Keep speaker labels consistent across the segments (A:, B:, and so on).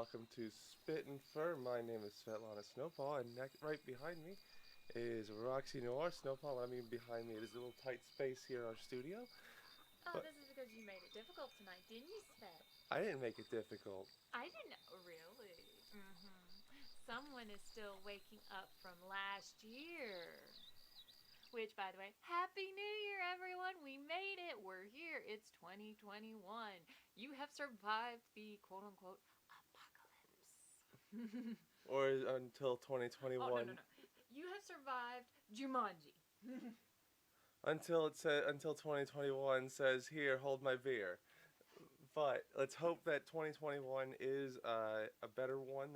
A: welcome to SpittinFur. My name is Svetlana Snowpaw, and right behind me is Roxy Noir. Snowpaw, I mean behind me. It is a little tight space here in our studio,
B: Oh,
A: but
B: this is because you made it difficult tonight, didn't you, Svet?
A: I didn't make it difficult.
B: I didn't really. Someone is still waking up from last year. Which, by the way, Happy New Year, everyone! We made it! We're here! It's 2021. You have survived the quote unquote apocalypse.
A: Or until
B: Oh, no,
A: 2021.
B: no, no. You have survived Jumanji.
A: Until 2021 says, "Here, hold my beer." But let's hope that 2021 is a better one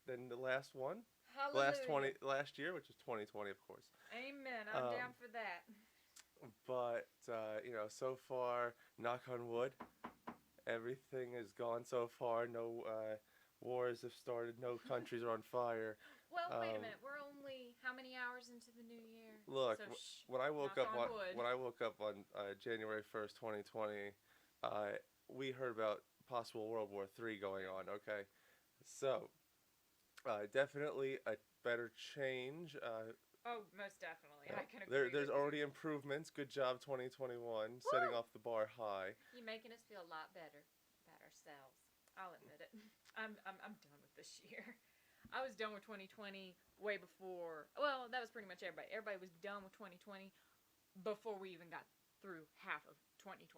A: than the last one.
B: Hallelujah.
A: Last year, which was 2020, of course.
B: Amen. I'm down for that.
A: But so far, knock on wood, everything has gone so far. No wars have started. No countries are on fire.
B: Well, wait a
A: Um,
B: minute. We're only how many hours into the new year?
A: Look,
B: So shh.
A: when I woke
B: Knock
A: up
B: on wood.
A: when I woke up on January 1st, 2020, uh, we heard about possible World War III going on. Okay, so definitely a better change.
B: Oh, most definitely. I can agree
A: There's
B: with
A: already
B: you.
A: improvements. Good job, 2021, setting
B: Woo!
A: off the bar high.
B: You're making us feel a lot better about ourselves. I'll admit it. I'm done with this year. I was done with 2020 way before. Well, that was pretty much everybody. Everybody was done with 2020 before we even got through half of 2020,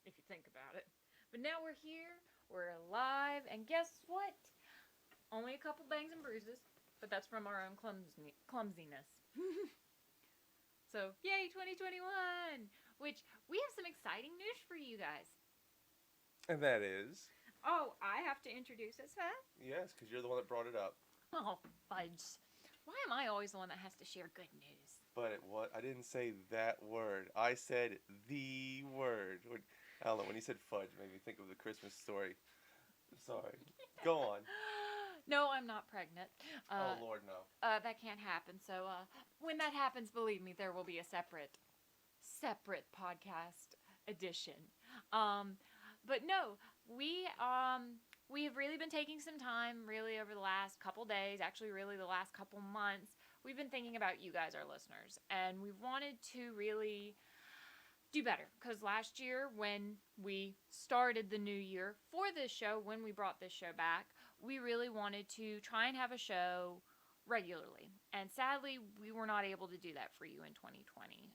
B: if you think about it. But now we're here, we're alive, and guess what? Only a couple bangs and bruises, but that's from our own clumsiness. So, yay, 2021! Which, we have some exciting news for you guys.
A: And that is,
B: Oh, I have to introduce it, Seth?
A: yes, because you're the one that brought it up.
B: Oh, fudge. Why am I always the one that has to share good news?
A: But I didn't say that word. I said the word. I don't know, when you said fudge, it made me think of the Christmas story. Sorry. Go on.
B: No, I'm not pregnant.
A: Oh, Lord, no.
B: That can't happen. So, when that happens, believe me, there will be a separate podcast edition. But no, we have really been taking some time, really over the last couple days, actually, really the last couple months. We've been thinking about you guys, our listeners, and we wanted to really do better because last year when we started the new year for this show, when we brought this show back, we really wanted to try and have a show regularly, and sadly we were not able to do that for you in 2020.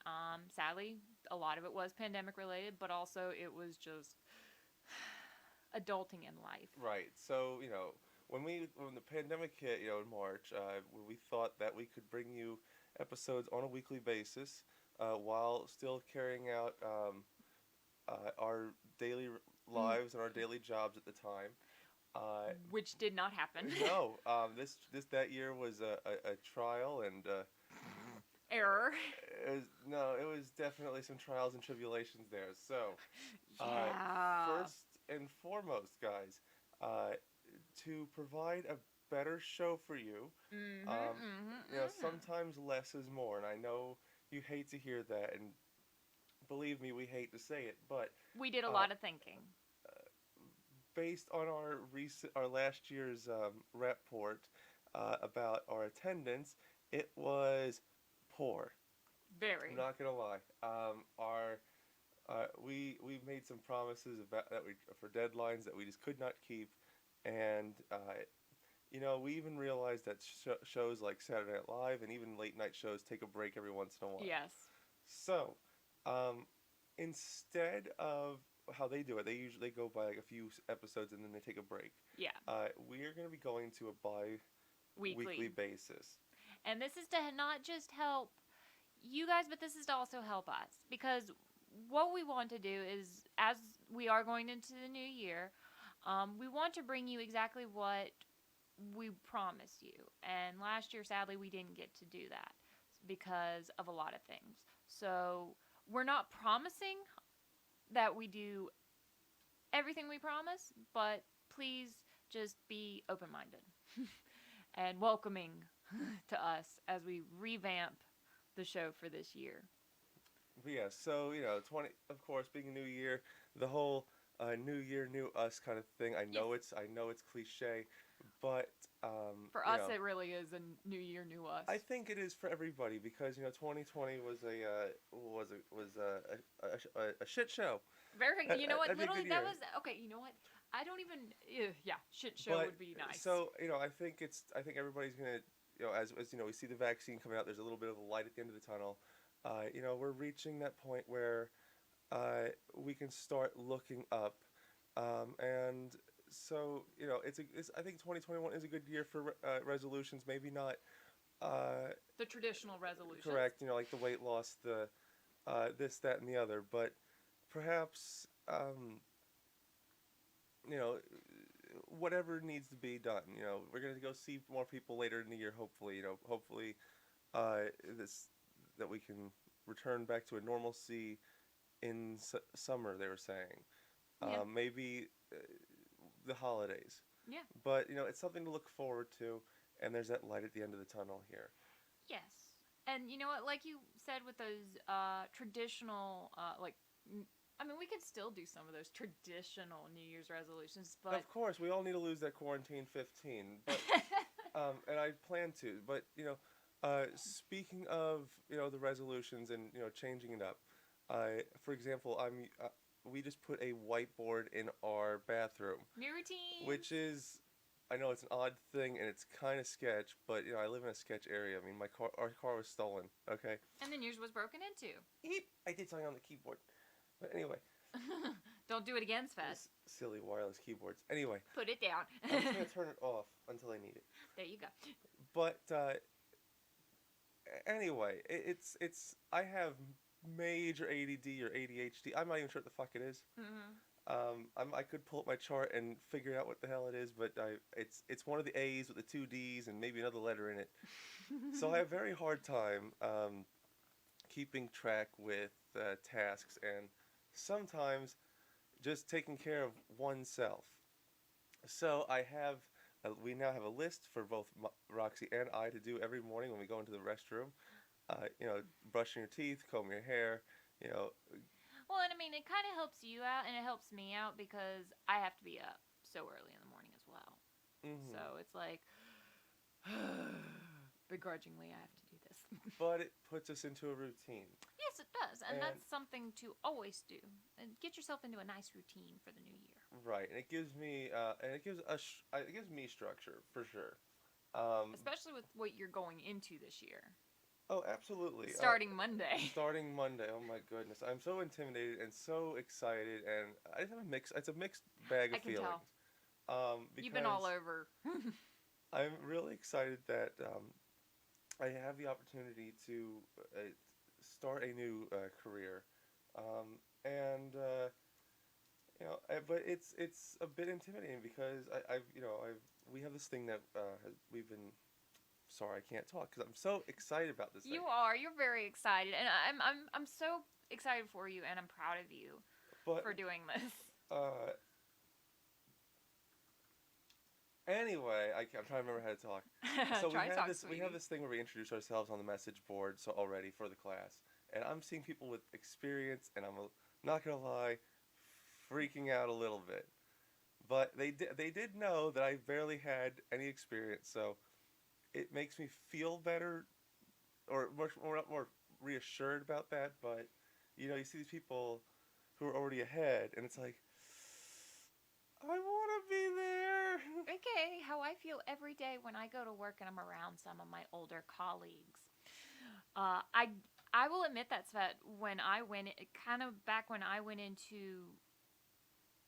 B: Sadly, a lot of it was pandemic related, but also it was just adulting in life.
A: Right. So, when the pandemic hit, in March, we thought that we could bring you episodes on a weekly basis while still carrying out our daily lives and our daily jobs at the time.
B: Which did not happen.
A: No, that year was a trial, and
B: Error.
A: it was definitely some trials and tribulations there. So,
B: Yeah.
A: first and foremost, guys, to provide a better show for you, sometimes less is more, and I know you hate to hear that, and believe me, we hate to say it, but
B: We did a lot of thinking.
A: based on our last year's report about our attendance, it was poor.
B: Very.
A: I'm not gonna lie. We made some promises about for deadlines that we just could not keep, and we even realized that shows like Saturday Night Live and even late night shows take a break every once in a while.
B: Yes.
A: So, instead of how they do it, they usually go by like a few episodes and then they take a break.
B: Yeah.
A: We are going to be going to a bi-weekly basis.
B: And this is to not just help you guys, but this is to also help us. Because what we want to do is, as we are going into the new year, we want to bring you exactly what we promised you. And last year, sadly, we didn't get to do that because of a lot of things. So we're not promising that we do everything we promise, but please just be open-minded and welcoming to us as we revamp the show for this year.
A: But yeah, so 20, of course, being a new year, the whole New Year, New Us kind of thing.
B: Yes.
A: I know it's cliche, but
B: For
A: you
B: us,
A: know,
B: it really is a new year, new us.
A: I think it is for everybody because 2020 was a shit show.
B: Very, you know what?
A: That'd be a
B: Literally,
A: good
B: that
A: year.
B: was okay. You know what? I don't even. Ew, yeah, shit show
A: But
B: would be nice.
A: so I think everybody's gonna as we see the vaccine coming out, there's a little bit of a light at the end of the tunnel. We're reaching that point where we can start looking up, and so I think 2021 is a good year for resolutions. Maybe not
B: The traditional resolutions.
A: correct, like the weight loss, the this, that, and the other, but perhaps you know whatever needs to be done. We're gonna go see more people later in the year. Hopefully, hopefully this that we can return back to a normalcy in summer. They were saying
B: Yeah.
A: maybe the holidays,
B: Yeah.
A: but it's something to look forward to. And there's that light at the end of the tunnel here.
B: Yes. And you know what? Like you said with those traditional, I mean, we could still do some of those traditional New Year's resolutions, but
A: Of course, we all need to lose that quarantine 15, but and I plan to. But speaking of the resolutions and changing it up, for example, we just put a whiteboard in our bathroom,
B: new routine.
A: which is, I know it's an odd thing and it's kind of sketch, but I live in a sketch area. I mean, our car was stolen. Okay.
B: And then yours was broken into.
A: Eep! I did something on the keyboard. But anyway,
B: Don't do it again, Svet.
A: these silly wireless keyboards. Anyway,
B: Put it down.
A: I'm just gonna turn it off until I need it.
B: There you go.
A: But anyway, it's I have major ADD or ADHD. I'm not even sure what the fuck it is. I could pull up my chart and figure out what the hell it is, but it's one of the A's with the two D's and maybe another letter in it. So I have a very hard time keeping track with tasks and sometimes just taking care of oneself. So we now have a list for both Roxy and I to do every morning when we go into the restroom. Brushing your teeth, combing your hair,
B: Well, and I mean, it kind of helps you out, and it helps me out because I have to be up so early in the morning as well.
A: Mm-hmm.
B: So it's like, begrudgingly, I have to do this.
A: But it puts us into a routine.
B: Yes, it does, and
A: And-
B: that's something to always do. And get yourself into a nice routine for the new year.
A: Right, and it gives me it gives me structure for sure.
B: Especially with what you're going into this year.
A: Oh, absolutely.
B: Starting Monday.
A: Starting Monday. Oh my goodness, I'm so intimidated and so excited, and I have a mix. It's a mixed bag of
B: I can
A: feelings.
B: tell. You've been all
A: Because
B: over.
A: I'm really excited that I have the opportunity to start a new career, but it's a bit intimidating because we have this thing that we've been. Sorry, I can't talk because I'm so excited about this thing.
B: You are. You're very excited, and I'm so excited for you, and I'm proud of you
A: But
B: for doing this.
A: Anyway, I'm trying to remember how to talk. So
B: Try to talk,
A: we have this thing where we introduce ourselves on the message board already for the class, and I'm seeing people with experience, and I'm not gonna lie, freaking out a little bit. But they did know that I barely had any experience, so it makes me feel better, or more reassured about that. But you see these people who are already ahead, and it's like, I want to be there.
B: Okay, how I feel every day when I go to work and I'm around some of my older colleagues. I will admit that, Svet, when I went, kind of back when I went into,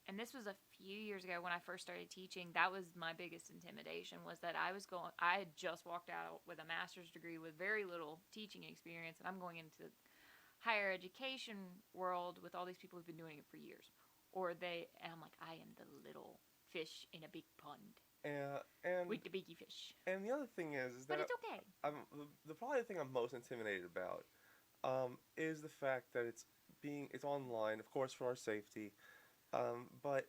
B: and this was a few years ago when I first started teaching, that was my biggest intimidation, was that I had just walked out with a master's degree with very little teaching experience, and I'm going into higher education world with all these people who've been doing it for years. And I'm like, I am the little fish in a big pond.
A: And
B: With the biggie fish.
A: And the other thing is that
B: But it's okay.
A: probably the thing I'm most intimidated about is the fact that it's online, of course, for our safety. But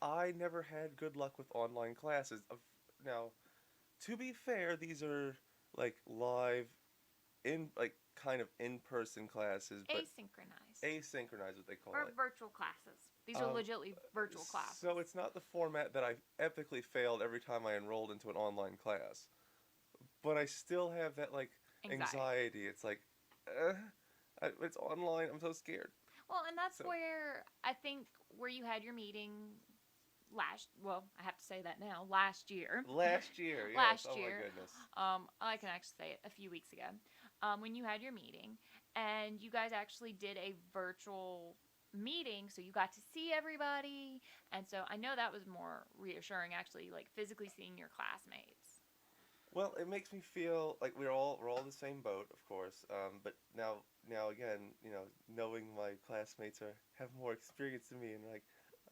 A: I never had good luck with online classes. Now, to be fair, these are like live, kind of in-person classes, but
B: Asynchronized.
A: asynchronized, what they call
B: Or
A: it.
B: virtual classes. These are legitimately virtual
A: So
B: classes.
A: it's not the format that I epically failed every time I enrolled into an online class, but I still have that like
B: Anxiety.
A: anxiety. It's like, uh, it's online. I'm so scared.
B: Well, and that's
A: So
B: where I think where you had your meeting well, I have to say that now, last year.
A: last year, yes.
B: Last
A: Oh my
B: year,
A: goodness.
B: I can actually say it a few weeks ago, when you had your meeting and you guys actually did a virtual meeting, so you got to see everybody, and so I know that was more reassuring, actually, like physically seeing your classmates.
A: Well, it makes me feel like we're all in the same boat, of course. But now again, knowing my classmates have more experience than me, and like,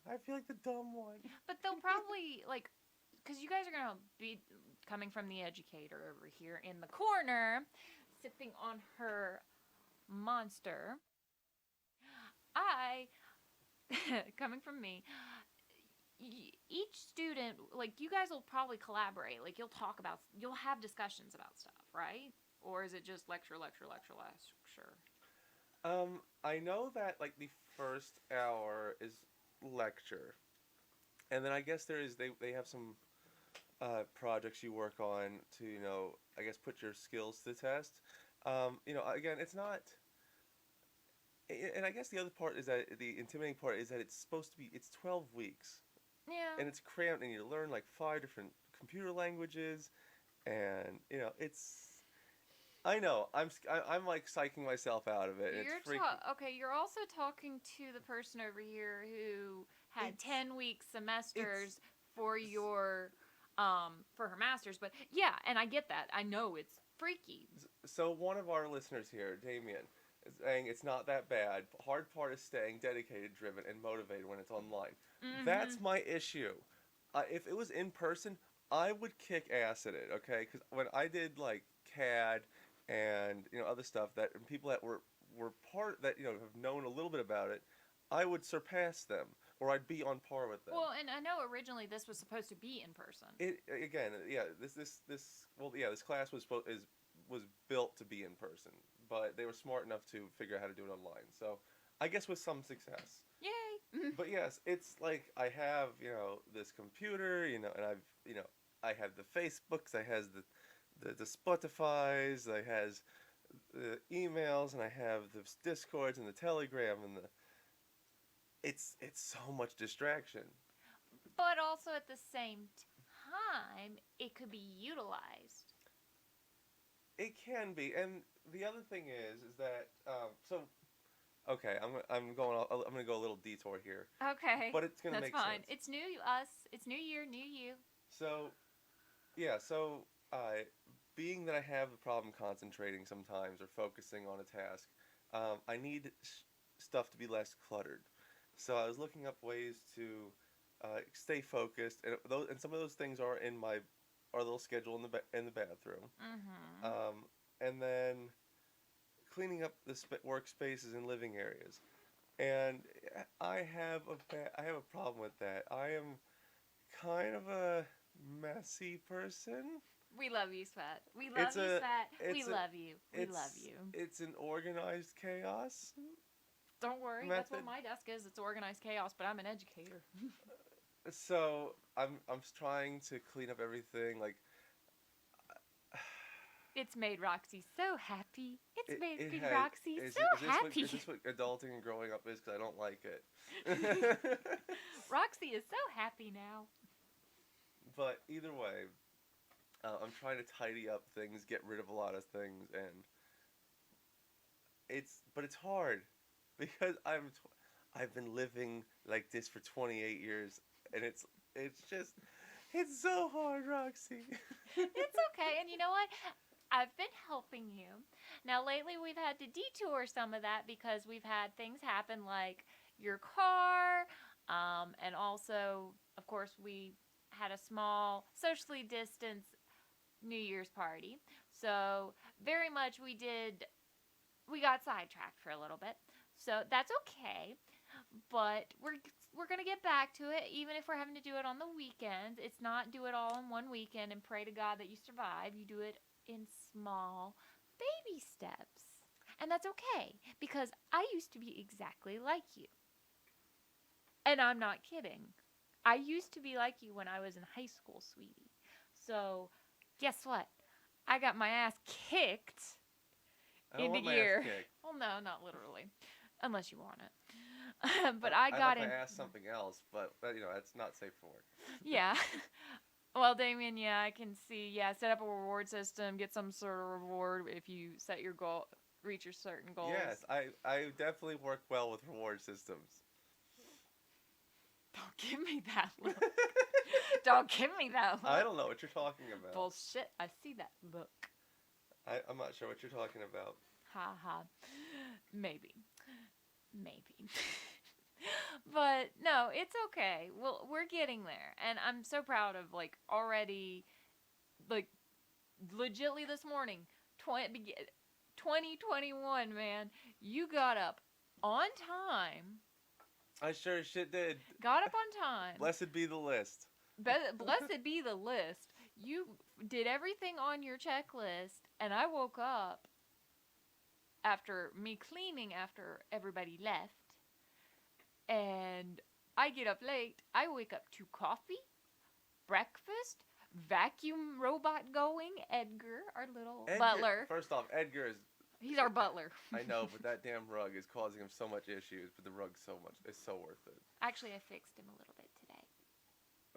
A: I feel like the dumb one.
B: But they'll probably like, because you guys are gonna be coming from the educator over here in the corner, sipping on her monster. I, coming from me, each student, like you guys will probably collaborate. Like you'll have discussions about stuff, right? Or is it just lecture, lecture, lecture, lecture?
A: I know that like the first hour is lecture, and then I guess they have some projects you work on to I guess put your skills to the test. Again, it's not. And I guess the other part is that the intimidating part is that it's 12 weeks
B: Yeah.
A: and it's cramped and you learn like five different computer languages and it's I know I'm like psyching myself out of it and it's freaking
B: Okay. You're also talking to the person over here who had
A: it's
B: 10-week
A: it's
B: semesters for your for her masters. But yeah, and I get that. I know it's freaky.
A: so one of our listeners here, Damien, is saying it's not that bad. Hard part is staying dedicated, driven, and motivated when it's online.
B: Mm-hmm.
A: That's my issue. If it was in person, I would kick ass at it. Okay, because when I did like CAD and other stuff that and people that were part that have known a little bit about it, I would surpass them or I'd be on par with them.
B: Well, and I know originally this was supposed to be in person.
A: It again, yeah. This class was built to be in person, but they were smart enough to figure out how to do it online. So, I guess with some success.
B: Yay!
A: But yes, it's like I have this computer, and I have the Facebooks, I has the Spotify's, I has the emails, and I have the Discords and the Telegram and the. It's so much distraction.
B: But also at the same time, it could be utilized.
A: It can be, and the other thing is that so okay, I'm gonna go a little detour here,
B: Okay,
A: but it's gonna
B: that's
A: make
B: fine.
A: sense.
B: It's new us. It's new year, new you.
A: So yeah, so being that I have the problem concentrating sometimes or focusing on a task, I need stuff to be less cluttered. So I was looking up ways to stay focused, and some of those things are in my our little schedule in the bathroom,
B: Mm-hmm.
A: um, and then cleaning up the workspaces and living areas. And I have a problem with that. I am kind of a messy person.
B: We love you, Spat. We love
A: It's
B: you,
A: a
B: Spat. We
A: it's a
B: love you. We love you.
A: it's an organized chaos
B: Don't worry, that's what
A: method.
B: my desk is. It's organized chaos, but I'm an educator.
A: So I'm trying to clean up everything. Like
B: It's made Roxy so happy. It's made
A: it
B: good
A: has
B: Roxy so happy.
A: is this what adulting and growing up is? Because I don't like it.
B: Roxy is so happy now.
A: But either way, I'm trying to tidy up things, get rid of a lot of things, and it's hard because I've been living like this for 28 years, and it's just it's so hard, Roxy.
B: It's okay. And you know what? I've been helping you. Now, lately, we've had to detour some of that because we've had things happen like your car, and also, of course, we had a small socially distanced New Year's party. So, very much we got sidetracked for a little bit. So, that's okay. But we're gonna get back to it, even if we're having to do it on the weekends. It's not do it all in one weekend and pray to God that you survive. You do it in small baby steps, and that's okay because I used to be exactly like you. And I'm not kidding. I used to be like you when I was in high school, sweetie. So, guess what? I got my ass kicked
A: I don't
B: in the
A: want my ass
B: gear.
A: kicked.
B: Well, no, not literally. Unless you want it. But I
A: I
B: got
A: left my
B: in.
A: ass something else, but that's not safe for work.
B: Yeah. Well, Damien, yeah, I can see. Yeah, set up a reward system, get some sort of reward if you set your goal, reach your certain goals.
A: Yes, I definitely work well with reward systems.
B: Don't give me that look. Don't give me that look.
A: I don't know what you're talking about.
B: Bullshit. I see that look.
A: I'm not sure what you're talking about.
B: Ha ha. Maybe. Maybe. But no, it's okay. Well, we're getting there. And I'm so proud of like already like legitly this morning 2021, man. You got up on time.
A: I sure as shit did.
B: Got up on time.
A: Blessed be the list.
B: Blessed be the list. You did everything on your checklist, and I woke up after me cleaning after everybody left, and I get up late. I wake up to coffee, breakfast, vacuum robot going, Edgar, our little butler.
A: First off, Edgar is...
B: He's our butler.
A: I know, but that damn rug is causing him so much issues, but the rug's it's so worth it.
B: Actually, I fixed him a little bit today.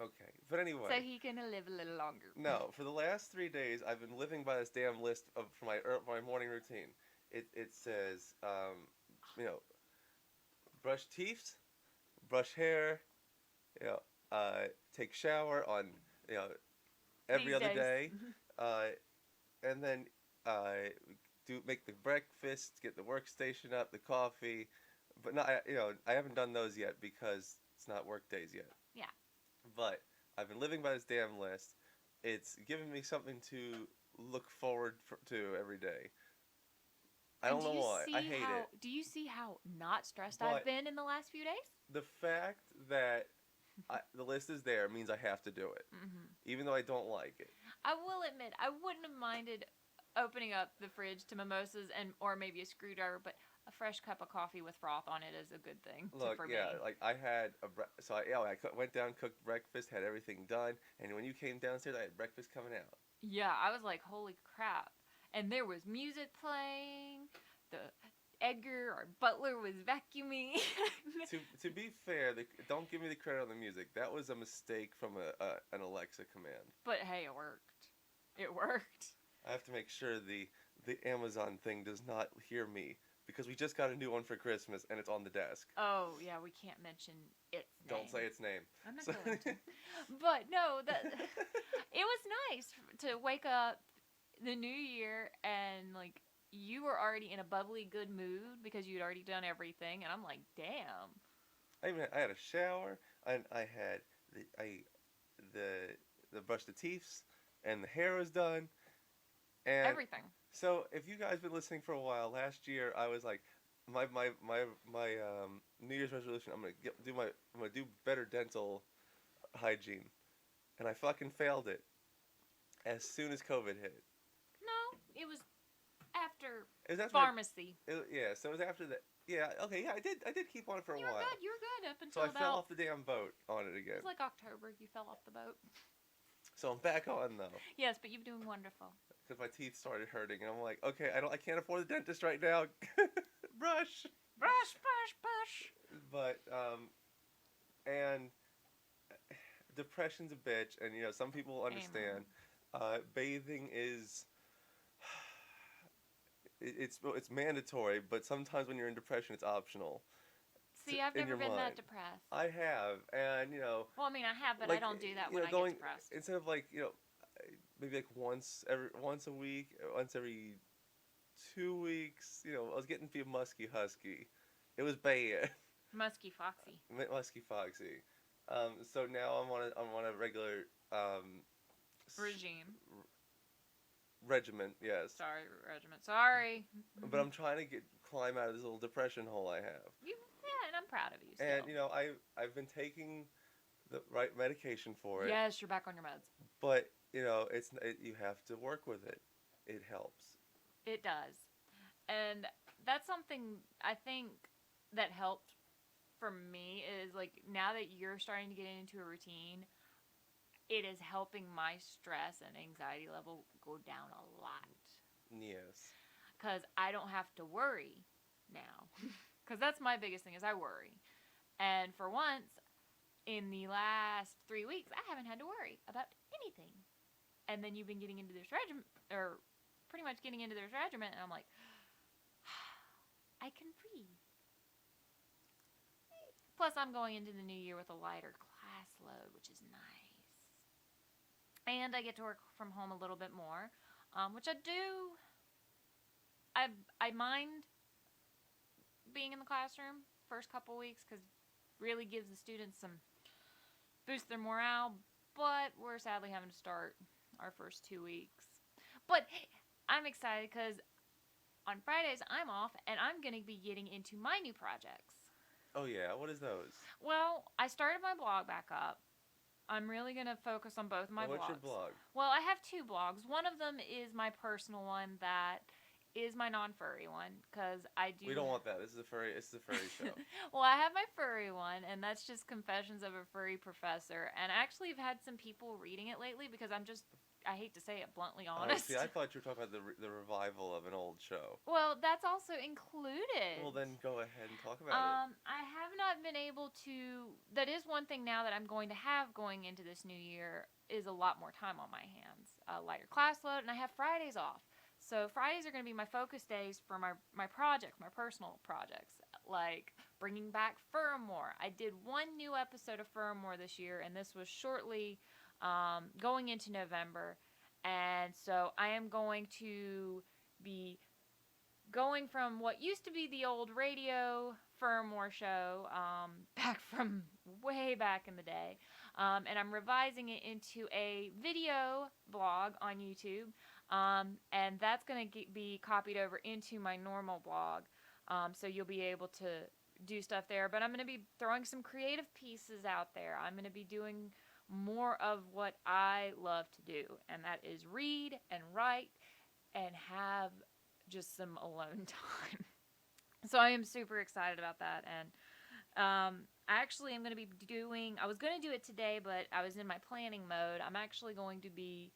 A: Okay, but anyway.
B: So he can live a little longer.
A: No, for the last 3 days, I've been living by this damn list for my morning routine. It says, brush teeth, brush hair, take shower on, every
B: These
A: other
B: days.
A: day, and then make the breakfast, get the workstation up, the coffee, but not I haven't done those yet because it's not work days yet.
B: Yeah.
A: But I've been living by this damn list. It's giving me something to look forward to every day. I don't know why. I hate it.
B: Do you see how not stressed
A: But
B: I've been in the last few days?
A: The fact that the list is there means I have to do it, even though I don't like it.
B: I will admit, I wouldn't have minded opening up the fridge to mimosas or maybe a screwdriver, but a fresh cup of coffee with froth on it is a good thing.
A: Look,
B: for
A: me. Like I had I went down, cooked breakfast, had everything done, and when you came downstairs, I had breakfast coming out.
B: Yeah, I was like, holy crap. And there was music playing, the Edgar, our butler, was vacuuming.
A: to be fair, don't give me the credit on the music. That was a mistake from an Alexa command.
B: But hey, it worked. It worked.
A: I have to make sure the Amazon thing does not hear me, because we just got a new one for Christmas and it's on the desk.
B: Oh, yeah, we can't mention its name.
A: Don't say its name.
B: I'm not going to. But no, it was nice to wake up the new year and like you were already in a bubbly good mood because you'd already done everything, and I'm like, damn.
A: I had a shower, and I had the brush the teeth, and the hair was done, and
B: everything.
A: So if you guys been listening for a while, last year I was like, my New Year's resolution, I'm gonna do better dental hygiene, and I fucking failed it as soon as COVID hit.
B: No, it was after
A: After
B: pharmacy.
A: So it was after that. Yeah, okay, yeah, I did keep on it for a while.
B: You were good up until
A: so I fell off the damn boat on it again.
B: It was like October, you fell off the boat.
A: So I'm back on though.
B: Yes, but you're doing wonderful.
A: Because my teeth started hurting, and I'm like, okay, I can't afford the dentist right now. Brush. But and depression's a bitch, and some people understand. Bathing is it's mandatory, but sometimes when you're in depression, it's optional.
B: See, I've never been that depressed.
A: I have, and
B: Well, I mean, I have, but I don't do that when I get depressed.
A: Instead of maybe like once a week, once every 2 weeks, I was getting to be a musky husky. It was bad.
B: Musky foxy.
A: Musky foxy. So now I'm on a regular
B: regime.
A: Regiment, yes.
B: Sorry, regiment. Sorry.
A: But I'm trying to climb out of this little depression hole I have.
B: Yeah, and I'm proud of you still.
A: And I've been taking the right medication for it.
B: Yes, you're back on your meds.
A: But you have to work with it. It helps.
B: It does, and that's something I think that helped for me is like now that you're starting to get into a routine, it is helping my stress and anxiety level go down a lot.
A: Yes.
B: Because I don't have to worry now. Because that's my biggest thing is I worry. And for once, in the last 3 weeks, I haven't had to worry about anything. And then you've been getting into this regimen, or pretty much getting into this regimen, and I'm like, I can breathe. Plus, I'm going into the new year with a lighter class load, which is nice. And I get to work from home a little bit more, which I do. I mind being in the classroom first couple weeks because really gives the students some boost their morale. But we're sadly having to start our first 2 weeks. But I'm excited because on Fridays I'm off and I'm going to be getting into my new projects.
A: Oh yeah, what is those?
B: Well, I started my blog back up. I'm really going to focus on both of my
A: And what's
B: blogs.
A: your blog?
B: Well, I have 2 blogs. One of them is my personal one that is my non-furry one because I do.
A: We don't want that. This is a furry show.
B: Well, I have my furry one, and that's just Confessions of a Furry Professor. And actually, I've had some people reading it lately because I hate to say it bluntly honest.
A: See, I thought you were talking about the revival of an old show.
B: Well, that's also included.
A: Well, then go ahead and talk about it.
B: I have not been able to. That is one thing now that I'm going to have going into this new year is a lot more time on my hands. A lighter class load, and I have Fridays off. So Fridays are going to be my focus days for my projects, my personal projects, like bringing back Fur more. I did 1 new episode of Fur more this year, and this was shortly going into November. And so I am going to be going from what used to be the old radio Furmore show, back from way back in the day, and I'm revising it into a video blog on YouTube, and that's going to be copied over into my normal blog, so you'll be able to do stuff there, but I'm going to be throwing some creative pieces out there. I'm going to be doing more of what I love to do, and that is read and write and have just some alone time. So I am super excited about that, and actually I'm going to be I was going to do it today, but I was in my planning mode. I'm actually going to be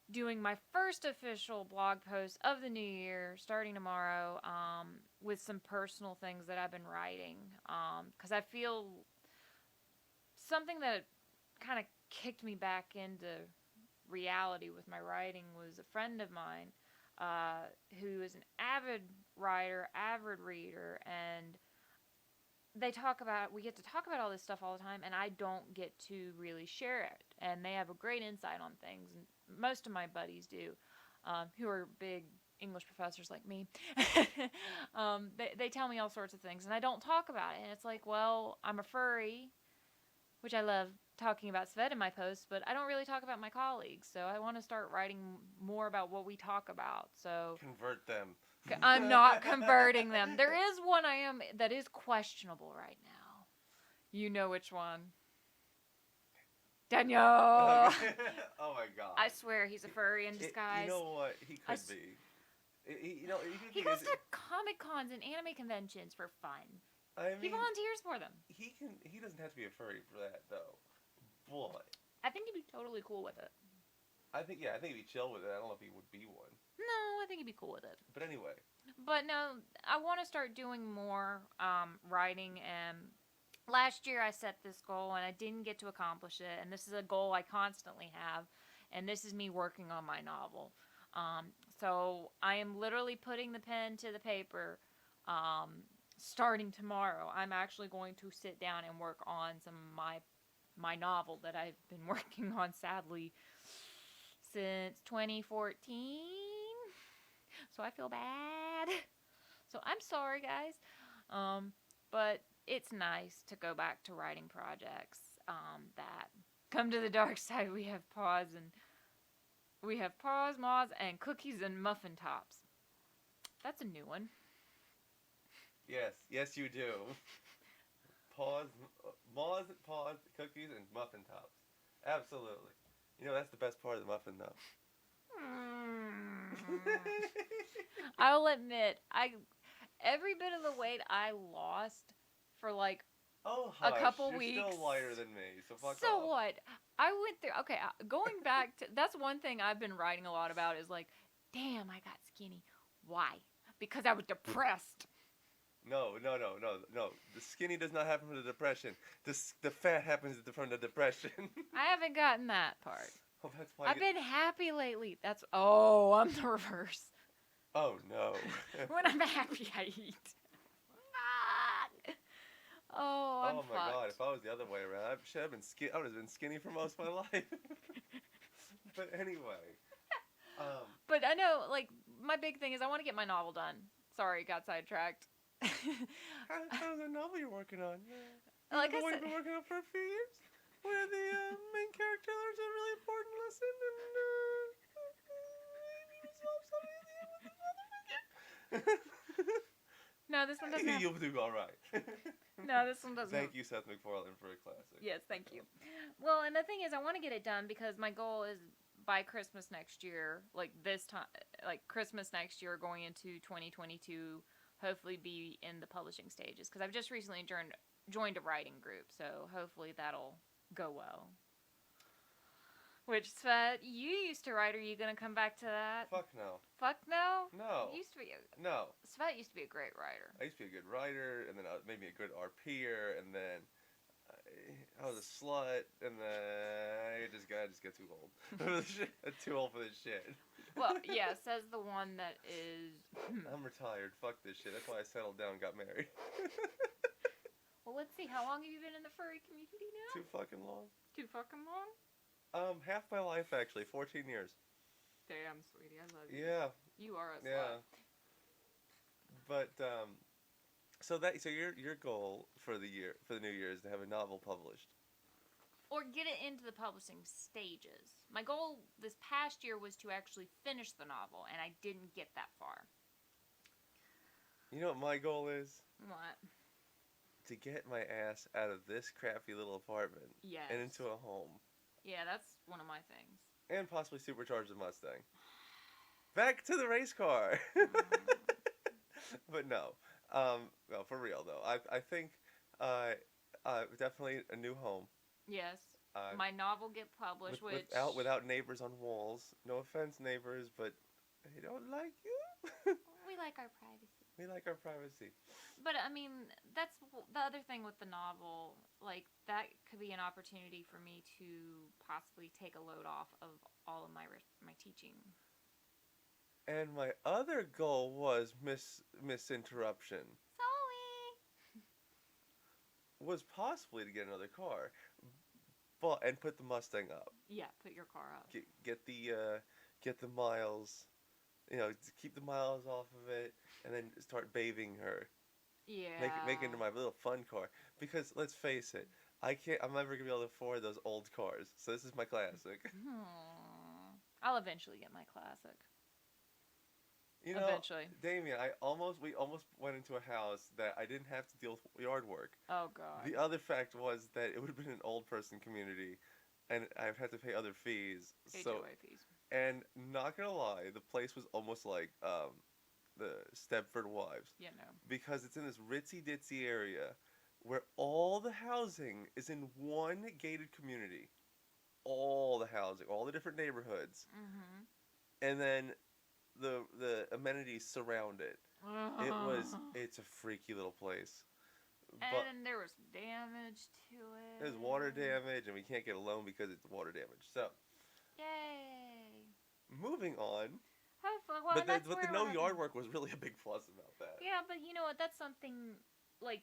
B: doing my first official blog post of the new year starting tomorrow, with some personal things that I've been writing, because I feel something that kind of kicked me back into reality with my writing was a friend of mine who is an avid writer, avid reader, and we get to talk about all this stuff all the time, and I don't get to really share it, and they have a great insight on things, and most of my buddies do, who are big English professors like me. They tell me all sorts of things, and I don't talk about it, and it's like, well, I'm a furry, which I love talking about Svet in my posts, but I don't really talk about my colleagues, so I want to start writing more about what we talk about. So
A: Convert them.
B: I'm not converting them. There is one that is questionable right now. You know which one. Daniel!
A: Oh my god.
B: I swear he's a furry in disguise.
A: You know what? He could be.
B: He goes to Comic Cons and anime conventions for fun.
A: I mean,
B: he volunteers for them.
A: He doesn't have to be a furry for that, though. Boy.
B: I think he'd be totally cool with it.
A: I think he'd be chill with it. I don't know if he would be one.
B: No, I think he'd be cool with it.
A: But anyway.
B: But no, I want to start doing more writing. And last year I set this goal and I didn't get to accomplish it. And this is a goal I constantly have. And this is me working on my novel. So I am literally putting the pen to the paper. Starting tomorrow, I'm actually going to sit down and work on some of my novel that I've been working on, sadly, since 2014. So I feel bad. So I'm sorry, guys. But it's nice to go back to writing projects that come to the dark side. We have paws, moths, and cookies and muffin tops. That's a new one.
A: Yes, you do. Moths, paws, cookies, and muffin tops. Absolutely. You know, that's the best part of the muffin, though.
B: I'll admit, every bit of the weight I lost for like
A: Oh,
B: a
A: hush.
B: couple
A: You're
B: weeks.
A: still lighter than me, so fuck
B: So
A: off.
B: what? I went through. Okay, going back to that's one thing I've been writing a lot about is like, damn, I got skinny. Why? Because I was depressed.
A: No, no, no, no, no. The skinny does not happen from the depression. The fat happens from the depression.
B: I haven't gotten that part.
A: Oh, that's why.
B: I've
A: You...
B: been happy lately. I'm the reverse.
A: Oh no.
B: When I'm happy, I eat. Fuck. Oh, I'm
A: Oh my god! If
B: fucked.
A: I was the other way around, I would have been skinny for most of my life. But anyway, um,
B: But I know, like, my big thing is I want to get my novel done. Sorry, got sidetracked.
A: how's the novel you're working on?
B: Like
A: The
B: I
A: one
B: said,
A: you've been working on for a few years, where the main character learns a really important lesson and maybe resolves something at the end with his mother.
B: no, this one doesn't have.
A: You'll do all right.
B: No, this one doesn't.
A: Thank you, Seth MacFarlane, for a classic.
B: Yes, thank you. Well, and the thing is, I want to get it done because my goal is by Christmas next year, like this time, like Christmas next year, going into 2022, hopefully be in the publishing stages because I've just recently joined a writing group, so hopefully that'll go well. Which, Svet, you used to write. Are you gonna come back to that?
A: Fuck no.
B: Fuck no.
A: No.
B: You used to be.
A: No.
B: Svet used to be a great writer.
A: I used to be a good writer, and then made me a good RPer, and then I was a slut, and then I just got too old. Too old for this shit.
B: Well, yeah, says the one that is.
A: I'm retired. Fuck this shit. That's why I settled down and got married.
B: Well, let's see. How long have you been in the furry community now?
A: Too fucking long.
B: Too fucking long?
A: Half my life actually, 14 years.
B: Damn, sweetie, I love you.
A: Yeah.
B: You are a slut.
A: Yeah. But so your goal for the new year is to have a novel published.
B: Or get it into the publishing stages. My goal this past year was to actually finish the novel, and I didn't get that far.
A: You know what my goal is?
B: What?
A: To get my ass out of this crappy little apartment
B: Yes.
A: and into a home.
B: Yeah, that's one of my things.
A: And possibly supercharge the Mustang. Back to the race car. But no, for real though. I think definitely a new home.
B: Yes. My novel get published,
A: without neighbors on walls. No offense, neighbors, but they don't like you.
B: We like our privacy.
A: We like our privacy.
B: But I mean, that's the other thing with the novel. Like that could be an opportunity for me to possibly take a load off of all of my teaching.
A: And my other goal was misinterruption.
B: Sorry.
A: Was possibly to get another car, and put the Mustang up.
B: Yeah, put your car up.
A: Get the miles, keep the miles off of it, and then start bathing her.
B: Yeah.
A: Make it into my little fun car. Because let's face it, I'm never gonna be able to afford those old cars. So this is my classic.
B: I'll eventually get my classic. Eventually.
A: Damien, we almost went into a house that I didn't have to deal with yard work.
B: Oh god.
A: The other fact was that it would have been an old person community, and I'd have to pay other fees.
B: HOA fees.
A: And not gonna lie, the place was almost like the Stepford Wives.
B: Yeah, no.
A: Because it's in this ritzy ditzy area where all the housing is in one gated community. All the housing, all the different neighborhoods.
B: Mm-hmm.
A: And then the amenities surround it. It's a freaky little place. But
B: and there was damage to it.
A: there's water damage, and we can't get a loan because it's water damage. So,
B: yay.
A: moving on.
B: Hopefully, well,
A: But
B: that's
A: the no yard work was really a big plus about that.
B: Yeah, but you know what? That's something, like,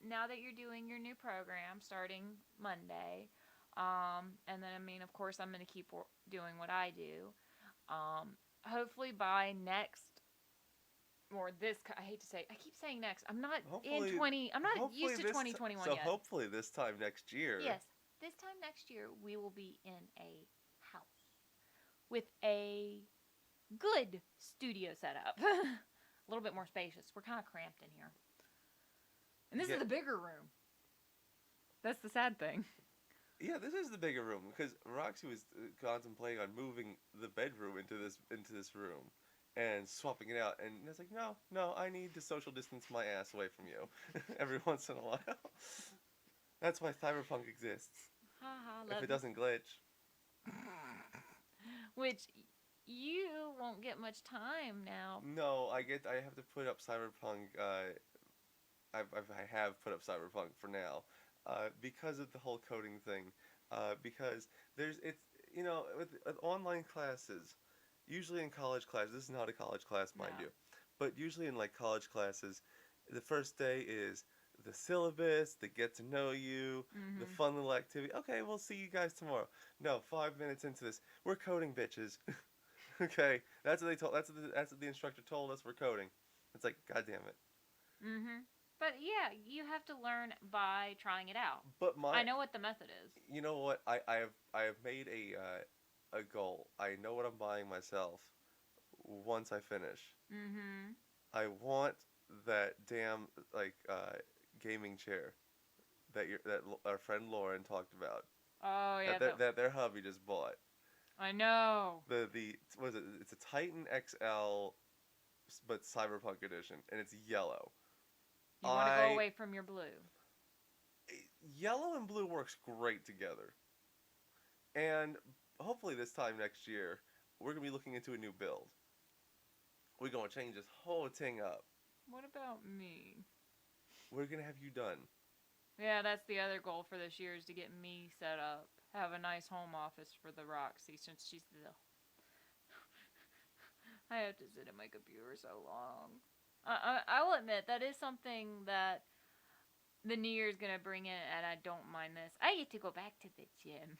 B: now that you're doing your new program starting Monday, and then, I mean, of course, I'm going to keep doing what I do. Hopefully by next, or this, I hate to say, I keep saying next. I'm not I'm not used to 2021
A: yet.
B: So
A: hopefully this time next year.
B: Yes, this time next year, we will be in a house with a good studio setup. A little bit more spacious. We're kind of cramped in here. And this is the bigger room. That's the sad thing.
A: Yeah, this is the bigger room because Roxy was contemplating on moving the bedroom into this room and swapping it out, and it's like, no, I need to social distance my ass away from you every once in a while. That's why cyberpunk exists.
B: Haha,
A: If
B: love
A: it
B: you.
A: doesn't glitch.
B: Which you won't get much time now.
A: No, I have to put up cyberpunk. I have put up cyberpunk for now, because of the whole coding thing. Because it's with online classes, usually in college classes. This is not a college class, mind
B: No.
A: you, but usually in like college classes, the first day is the syllabus, the get to know you, the
B: Mm-hmm.
A: fun little activity. Okay, we'll see you guys tomorrow. No, 5 minutes into this, we're coding, bitches. Okay, that's what they told. That's what the instructor told us. We're coding. It's like, god damn it.
B: Mm-hmm. But yeah, you have to learn by trying it out.
A: But
B: I
A: my,
B: know what the method is.
A: you know what? I have made a goal. I know what I'm buying myself once I finish.
B: Mm-hmm.
A: I want that damn like gaming chair that our friend Lauren talked about.
B: Oh yeah,
A: That their hubby just bought.
B: I know.
A: The what is it? It's a Titan XL, but Cyberpunk edition, and it's yellow.
B: You want to go
A: I
B: away from your blue.
A: Yellow and blue works great together, and hopefully this time next year we're gonna be looking into a new build. We're gonna change this whole thing up.
B: What about me?
A: We're gonna have you done.
B: Yeah, that's the other goal for this year is to get me set up. Have a nice home office for the Roxy since she's the. I have to sit at my computer so long. I will admit that is something that the new year is gonna bring in, and I don't mind this. I get to go back to the gym,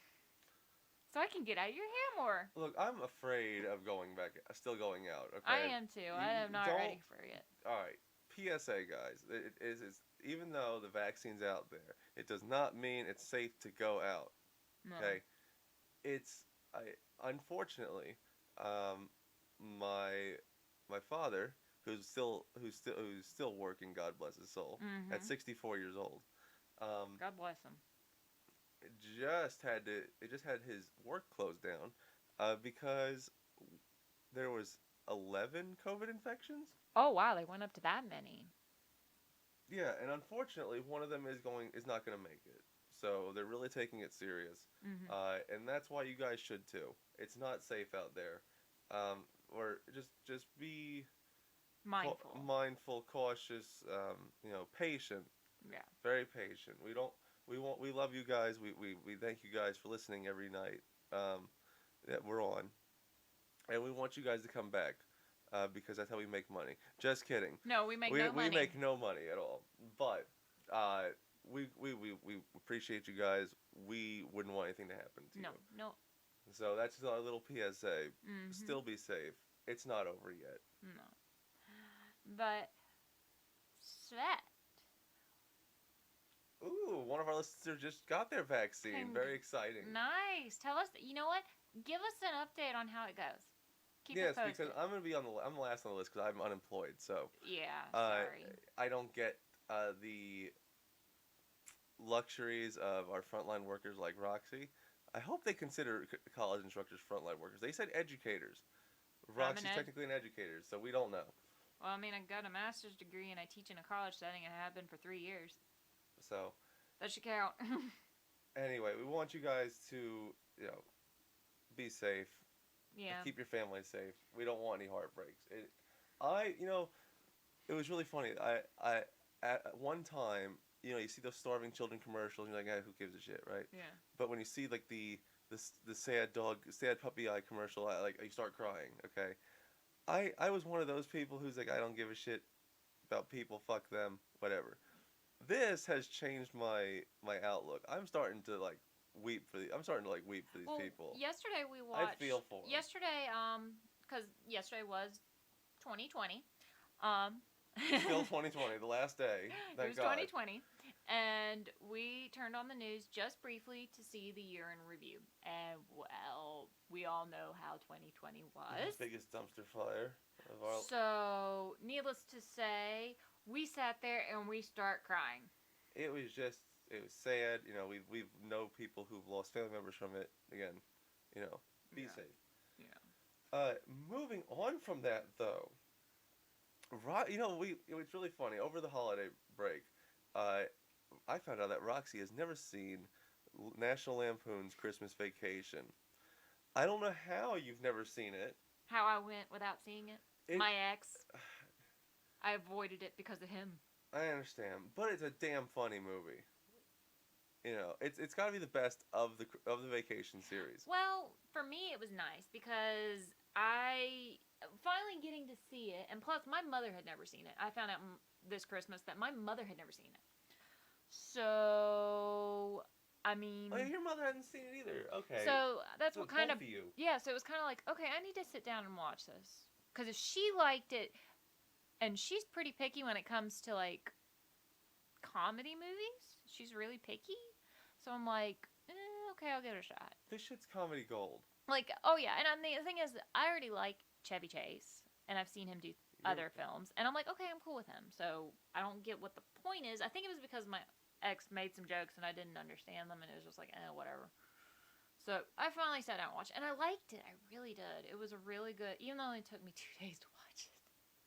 B: so I can get out of your hair more.
A: Look, I'm afraid of going back, still going out.
B: I
A: Okay,
B: am too. I am not
A: don't.
B: ready for it.
A: All right, PSA, guys. It is even though the vaccine's out there, it does not mean it's safe to go out.
B: No.
A: Okay, it's unfortunately, um, my my father, who's still working. God bless his soul. At
B: Mm-hmm.
A: 64 years old, um,
B: God bless him.
A: it just had his work closed down, because there was 11 COVID infections.
B: Oh wow, they went up to that many.
A: Yeah, and unfortunately, one of them is not going to make it. So they're really taking it serious,
B: Mm-hmm.
A: and that's why you guys should too. It's not safe out there, or just be
B: Mindful.
A: mindful, cautious, patient,
B: Yeah.
A: very patient. We love you guys. We thank you guys for listening every night, that we're on, and we want you guys to come back, because that's how we make money. Just kidding.
B: No, we make
A: we
B: no money.
A: we make no money at all, but we appreciate you guys. We wouldn't want anything to happen to
B: No,
A: you.
B: no.
A: So that's just our little PSA.
B: Mm-hmm.
A: Still be safe. It's not over yet.
B: No. But sweat.
A: Ooh, one of our listeners just got their vaccine. Very exciting.
B: Nice. Tell us. You know what? Give us an update on how it goes. Keep
A: Yes,
B: it posted.
A: because I'm gonna be I'm last on the list because I'm unemployed. So
B: Yeah.
A: uh,
B: Sorry.
A: I don't get the luxuries of our frontline workers like Roxy. I hope they consider college instructors frontline workers. They said educators. Roxy's technically an educator, so we don't know.
B: Well, I mean, I got a master's degree and I teach in a college setting and I have been for 3 years.
A: So
B: That should count.
A: anyway, we want you guys to be safe.
B: Yeah.
A: Keep your family safe. We don't want any heartbreaks. It was really funny. I at one time, you see those starving children commercials, and you're like, who gives a shit, right?
B: Yeah.
A: But when you see like the sad puppy eye commercial, you start crying. Okay, I was one of those people who's like, I don't give a shit about people. Fuck them. Whatever. This has changed my outlook. I'm starting to weep for these people.
B: Yesterday we
A: I
B: watched.
A: feel for 'em.
B: Yesterday, because yesterday was 2020.
A: Still 2020, the last day.
B: It
A: Thank
B: was
A: God.
B: 2020, and we turned on the news just briefly to see the year in review. And well, we all know how 2020 was.
A: The biggest dumpster fire of our.
B: So, needless to say, we sat there and we start crying.
A: It was sad. We know people who've lost family members from it. Again, be
B: Yeah.
A: safe.
B: Yeah.
A: Moving on from that though, right? It's really funny over the holiday break. I found out that Roxy has never seen National Lampoon's Christmas Vacation. I don't know how you've never seen it.
B: How I went without seeing it.
A: It,
B: My ex, I avoided it because of him.
A: I understand, but it's a damn funny movie. You know, it's got to be the best of the Vacation series.
B: Well, for me, it was nice because I finally getting to see it, and plus, my mother had never seen it. I found out this Christmas that my mother had never seen it. So, I mean,
A: Oh, your mother hadn't seen it either. Okay.
B: so that's
A: So
B: what
A: it's
B: kind
A: both
B: of
A: of you.
B: yeah. So it was kind of like, okay, I need to sit down and watch this because if she liked it, and she's pretty picky when it comes to like comedy movies, she's really picky. So I'm like, okay, I'll give it a shot.
A: This shit's comedy gold.
B: Like, oh yeah, and the thing is, I already like Chevy Chase, and I've seen him do
A: You're-
B: other films, and I'm like, okay, I'm cool with him. So I don't get what the point is. I think it was because my ex made some jokes and I didn't understand them, and it was just like, whatever. So I finally sat down and watched it, and I liked it. I really did. It was a really good, even though it took me 2 days to watch it.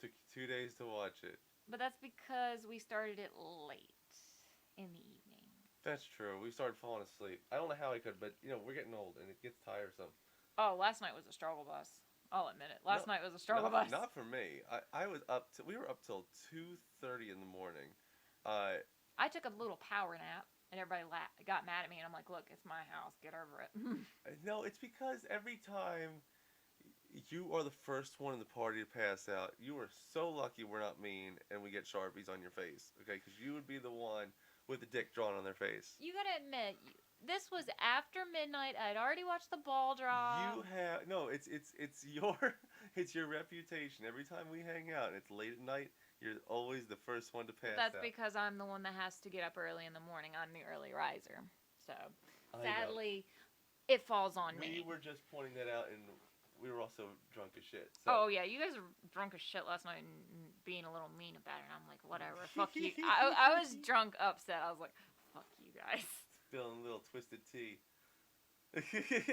A: Took you 2 days to watch it.
B: But that's because we started it late in the evening.
A: That's true. We started falling asleep. I don't know how I could, but we're getting old and it gets tiresome.
B: Oh, last night was a struggle bus. I'll admit it. Last night was a struggle
A: not,
B: bus.
A: Not for me. I was we were up till 2:30 in the morning.
B: I took a little power nap, and everybody got mad at me, and I'm like, look, it's my house. Get over it.
A: No, it's because every time you are the first one in the party to pass out, you are so lucky we're not mean and we get Sharpies on your face, okay? Because you would be the one with the dick drawn on their face.
B: You gotta admit, this was after midnight. I'd already watched the ball drop.
A: You have no. It's your it's your reputation. Every time we hang out and it's late at night, you're always the first one to pass
B: That's
A: out.
B: because I'm the one that has to get up early in the morning. I'm the early riser. So,
A: I know.
B: sadly, it falls on me.
A: We were just pointing that out, and we were also drunk as shit. So.
B: Oh, yeah. You guys were drunk as shit last night and being a little mean about it. And I'm like, whatever. Fuck you. I was drunk, upset. I was like, fuck you guys.
A: Spilling a little twisted tea.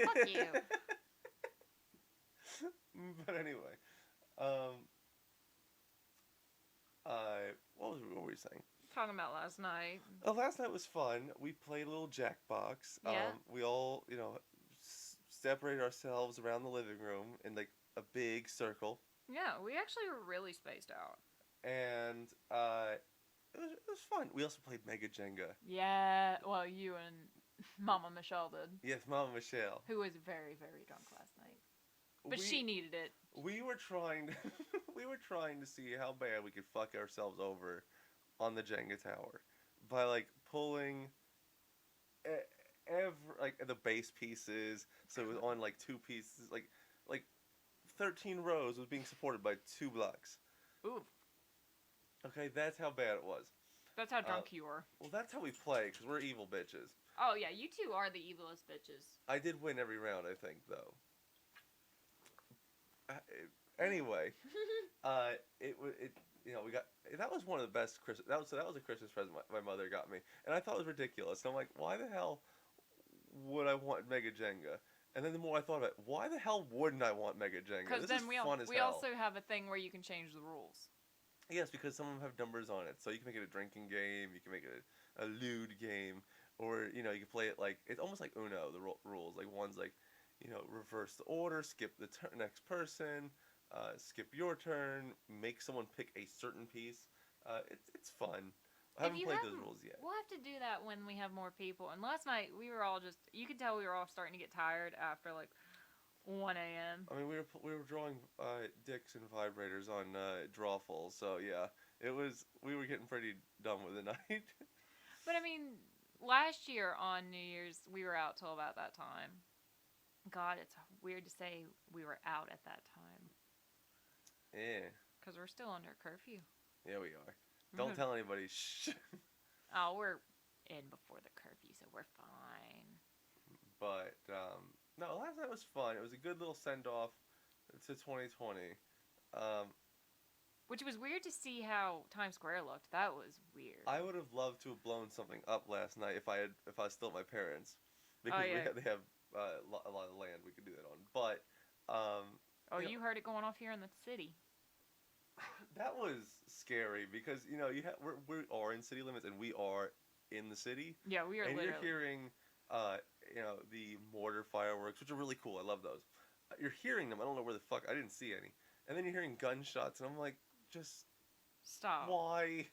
B: Fuck you.
A: But anyway, what were we saying?
B: Talking about last night.
A: Last night was fun. We played a little Jackbox.
B: Yeah.
A: We all, separated ourselves around the living room in like a big circle,
B: Yeah, we actually were really spaced out.
A: and it was fun. We also played Mega Jenga.
B: Yeah, well, you and Mama Michelle did.
A: Yes, Mama Michelle.
B: Who was very, very drunk last night. But
A: we,
B: she needed it.
A: We were trying to, we were trying to see how bad we could fuck ourselves over on the Jenga tower by like pulling like the base pieces, so it was on like two pieces, like 13 rows was being supported by 2 blocks.
B: Ooh,
A: Okay, that's how bad it was.
B: that's how drunk you were.
A: Well, that's how we play, because we're evil bitches.
B: Oh, yeah, you two are the evilest bitches.
A: I did win every round, I think, though. Anyway, we got, that was one of the best Christmas, that was a Christmas present my mother got me, and I thought it was ridiculous. And I'm like, why the hell would I want Mega Jenga? And then the more I thought about it, why the hell wouldn't I want Mega Jenga?
B: Because
A: This
B: then
A: is
B: we
A: fun as
B: we
A: hell.
B: also have a thing where you can change the rules.
A: Yes, because some of them have numbers on it. So you can make it a drinking game, you can make it a lewd game, or, you can play it like, it's almost like Uno, the rules. Like, one's like, reverse the order, skip the next person, skip your turn, make someone pick a certain piece. It's fun. I haven't played those rules yet.
B: We'll have to do that when we have more people. And last night, we were all just, you could tell we were all starting to get tired after like 1 a.m.
A: I mean, we were drawing dicks and vibrators on Drawful, so yeah, we were getting pretty done with the night.
B: But I mean, last year on New Year's, we were out till about that time. God, it's weird to say we were out at that time.
A: Yeah.
B: Because we're still under curfew.
A: Yeah, we are. Don't tell anybody. Shh.
B: Oh, we're in before the curfew, so we're fine.
A: But, no, last night was fun. It was a good little send-off to 2020.
B: Which was weird to see how Times Square looked. That was weird.
A: I would have loved to have blown something up last night if I was still at my parents, because they have a lot of land we could do that on. But
B: you heard it going off here in the city.
A: that was scary because we are in city limits and we are in the city.
B: Yeah, we are
A: And
B: literally.
A: you're hearing, the mortar fireworks, which are really cool. I love those. You're hearing them. I don't know where the fuck. I didn't see any. And then you're hearing gunshots, and I'm like, just
B: Stop.
A: why?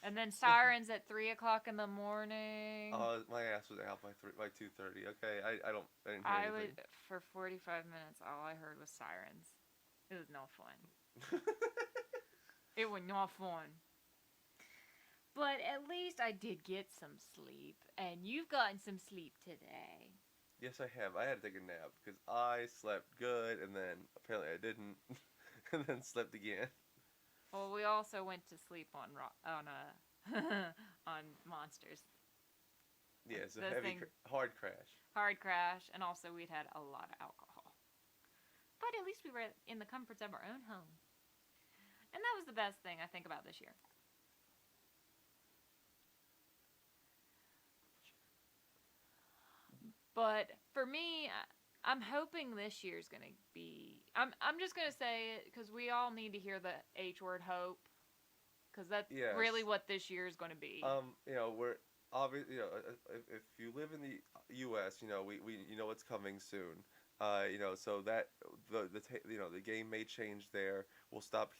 B: And then sirens at 3 o'clock in the morning.
A: My ass was out by 2:30. Okay, I didn't hear
B: I
A: anything.
B: would for 45 minutes. All I heard was sirens. It was not fun. It was not fun. But at least I did get some sleep, and you've gotten some sleep today.
A: Yes, I have. I had to take a nap because I slept good, and then apparently I didn't, and then slept again.
B: Well, we also went to sleep on on monsters.
A: Yeah, it's a
B: Those
A: heavy,
B: things-
A: hard crash.
B: Hard crash, and also we'd had a lot of alcohol. But at least we were in the comforts of our own home. And that was the best thing I think about this year. But for me, I'm hoping this year's going to be. I'm just going to say it because we all need to hear the H word, hope. Because that's
A: Yes.
B: really what this year is going to be.
A: We're obvious. If you live in the U.S., we what's coming soon. So that the game may change there. We'll stop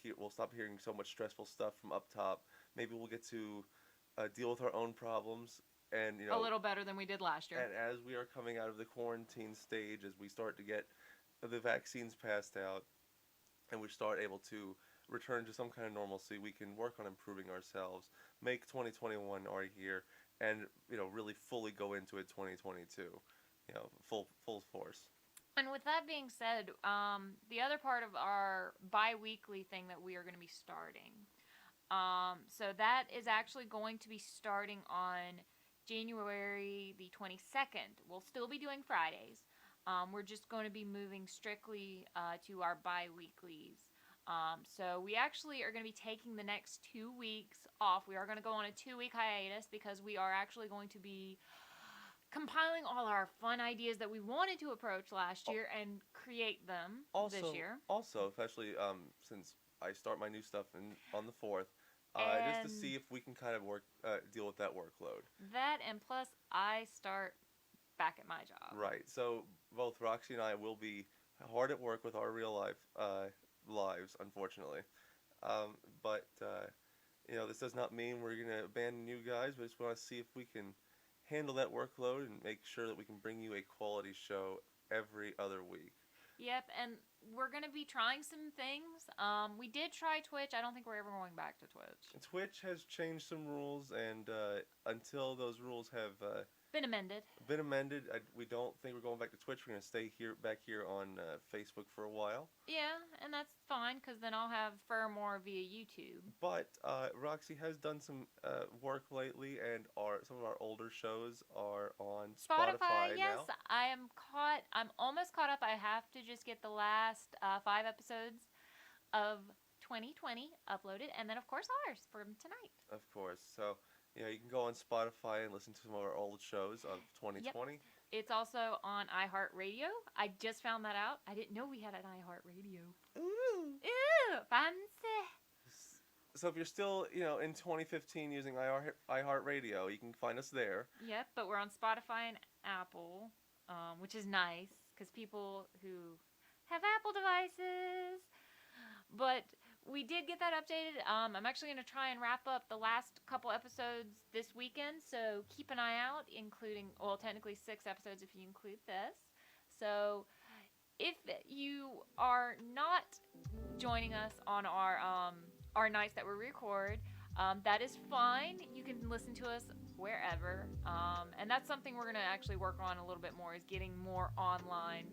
A: hearing so much stressful stuff from up top. Maybe we'll get to deal with our own problems, and
B: A little better than we did last year.
A: and as we are coming out of the quarantine stage, as we start to get the vaccines passed out, and we start able to return to some kind of normalcy, we can work on improving ourselves, make 2021 our year, and really fully go into it 2022, full force.
B: And with that being said, the other part of our bi-weekly thing that we are going to be starting, so that is actually going to be starting on January the 22nd. We'll still be doing Fridays. We're just going to be moving strictly to our bi-weeklies. So we actually are going to be taking the next 2 weeks off. We are going to go on a 2-week hiatus because we are actually going to be compiling all our fun ideas that we wanted to approach last year and create them this year.
A: Also, especially since I start my new stuff on the 4th, just to see if we can kind of deal with that workload.
B: That and plus I start back at my job.
A: Right. So both Roxy and I will be hard at work with our real life lives, unfortunately. But this does not mean we're gonna abandon you guys. We just want to see if we can handle that workload and make sure that we can bring you a quality show every other week.
B: Yep, and we're going to be trying some things. We did try Twitch. I don't think we're ever going back to Twitch.
A: Twitch has changed some rules, and until those rules have
B: Been amended.
A: we don't think we're going back to Twitch. We're going to stay back here on Facebook for a while.
B: Yeah, and that's fine because then I'll have Fur more via YouTube.
A: But Roxy has done some work lately, and some of our older shows are on Spotify
B: yes,
A: now.
B: I'm almost caught up. I have to just get the last 5 episodes of 2020 uploaded, and then of course ours from tonight.
A: Of course. So you can go on Spotify and listen to some of our old shows of 2020.
B: Yep. It's also on iHeartRadio. I just found that out. I didn't know we had an iHeartRadio. Ooh, fancy.
A: So if you're still, in 2015 using iHeartRadio, you can find us there.
B: Yep, but we're on Spotify and Apple, which is nice because people who have Apple devices. But we did get that updated. I'm actually going to try and wrap up the last couple episodes this weekend, so keep an eye out, including, technically 6 episodes if you include this. So if you are not joining us on our nights that we record, that is fine. You can listen to us wherever. And that's something we're going to actually work on a little bit more, is getting more online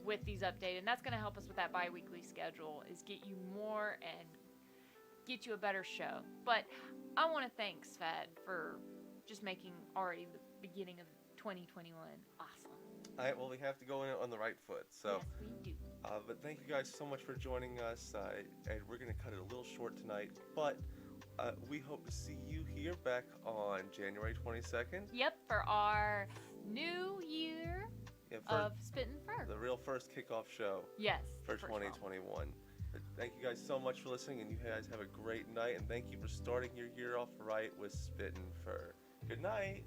B: with these updated, and that's going to help us with that bi-weekly schedule, is get you more and get you a better show. But I want to thank Svet for just making already the beginning of 2021 awesome.
A: All right, well, we have to go in on the right foot. So,
B: yes, we do.
A: But thank you guys so much for joining us, and we're going to cut it a little short tonight, but we hope to see you here back on January 22nd.
B: Yep, for our new year of SpittinFur.
A: The real first kickoff show.
B: Yes.
A: For 2021. Thank you guys so much for listening, and you guys have a great night, and thank you for starting your year off right with SpittinFur. Good night.